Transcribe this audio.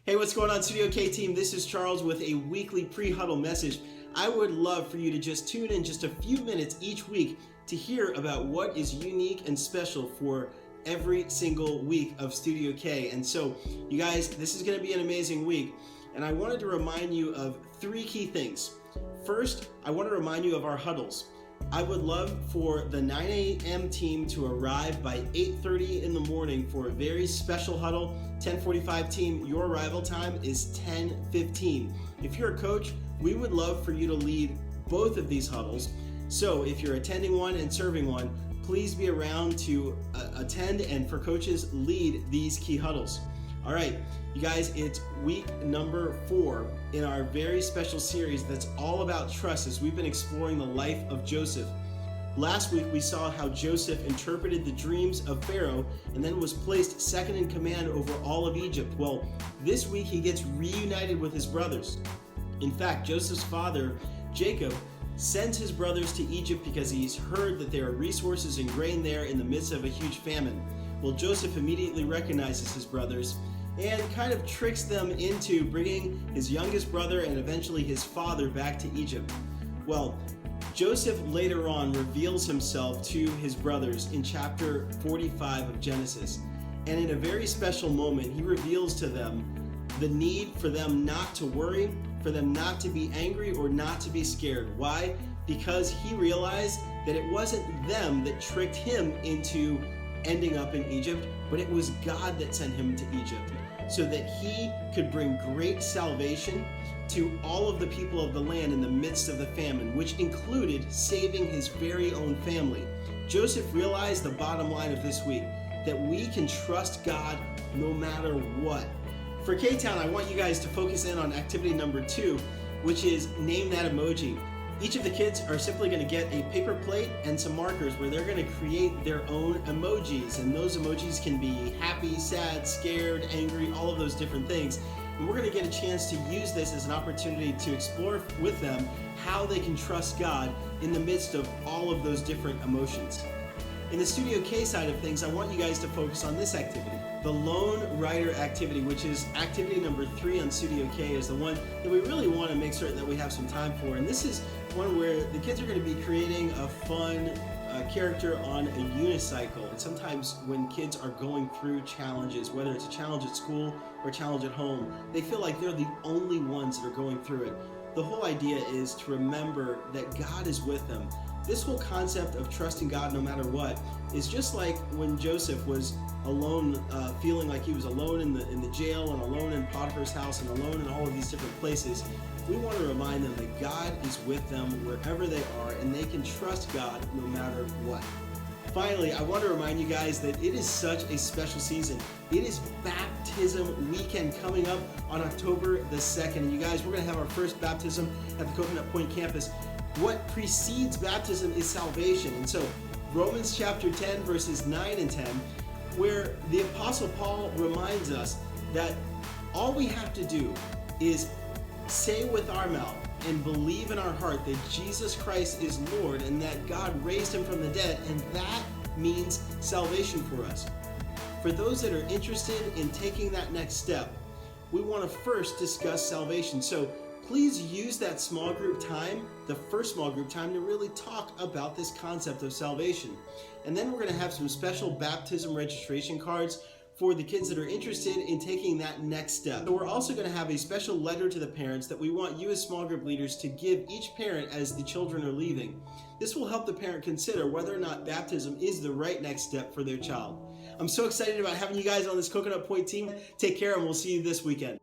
Hey, what's going on, Studio K team? This is Charles with a weekly pre-huddle message. I would love for you to just tune in just a few minutes each week to hear about what is unique and special for every single week of Studio K. And so, you guys, this is going to be an amazing week. And I wanted to remind you of three key things. First, I want to remind you of our huddles. I would love for the 9 a.m. team to arrive by 8:30 in the morning for a very special huddle. 10:45 team, your arrival time is 10:15. If you're a coach, we would love for you to lead both of these huddles. So if you're attending one and serving one, please be around to attend and for coaches, lead these key huddles. All right, you guys, it's week number 4 in our very special series that's all about trust as we've been exploring the life of Joseph. Last week, we saw how Joseph interpreted the dreams of Pharaoh and then was placed second in command over all of Egypt. Well, this week he gets reunited with his brothers. In fact, Joseph's father, Jacob, sends his brothers to Egypt because he's heard that there are resources and grain there in the midst of a huge famine. Well, Joseph immediately recognizes his brothers and kind of tricks them into bringing his youngest brother and eventually his father back to Egypt. Well, Joseph later on reveals himself to his brothers in chapter 45 of Genesis. And in a very special moment, he reveals to them the need for them not to worry, for them not to be angry or not to be scared. Why? Because he realized that it wasn't them that tricked him into ending up in Egypt, but it was God that sent him to Egypt so that he could bring great salvation to all of the people of the land in the midst of the famine, which included saving his very own family. Joseph realized the bottom line of this week, that we can trust God no matter what. For K-Town, I want you guys to focus in on activity number 2, which is name that emoji. Each of the kids are simply going to get a paper plate and some markers where they're going to create their own emojis. And those emojis can be happy, sad, scared, angry, all of those different things. And we're going to get a chance to use this as an opportunity to explore with them how they can trust God in the midst of all of those different emotions. In the Studio K side of things, I want you guys to focus on this activity. The Lone Writer activity, which is activity number 3 on Studio K, is the one that we really want to make certain that we have some time for. And this is one where the kids are going to be creating a fun character on a unicycle. And sometimes when kids are going through challenges, whether it's a challenge at school or a challenge at home, they feel like they're the only ones that are going through it. The whole idea is to remember that God is with them. This whole concept of trusting God no matter what is just like when Joseph was alone, feeling like he was alone in the jail and alone in Potiphar's house and alone in all of these different places. We want to remind them that God is with them wherever they are and they can trust God no matter what. Finally, I want to remind you guys that it is such a special season. It is baptism weekend coming up on October the 2nd. And you guys, we're going to have our first baptism at the Coconut Point campus. What precedes baptism is salvation. And so Romans chapter 10 verses 9 and 10, where the Apostle Paul reminds us that all we have to do is say with our mouth and believe in our heart that Jesus Christ is Lord and that God raised him from the dead, and that means salvation for us. For those that are interested in taking that next step, we want to first discuss salvation. So please use that small group time, the first small group time, to really talk about this concept of salvation. And then we're going to have some special baptism registration cards for the kids that are interested in taking that next step. So we're also going to have a special letter to the parents that we want you as small group leaders to give each parent as the children are leaving. This will help the parent consider whether or not baptism is the right next step for their child. I'm so excited about having you guys on this Coconut Point team. Take care and we'll see you this weekend.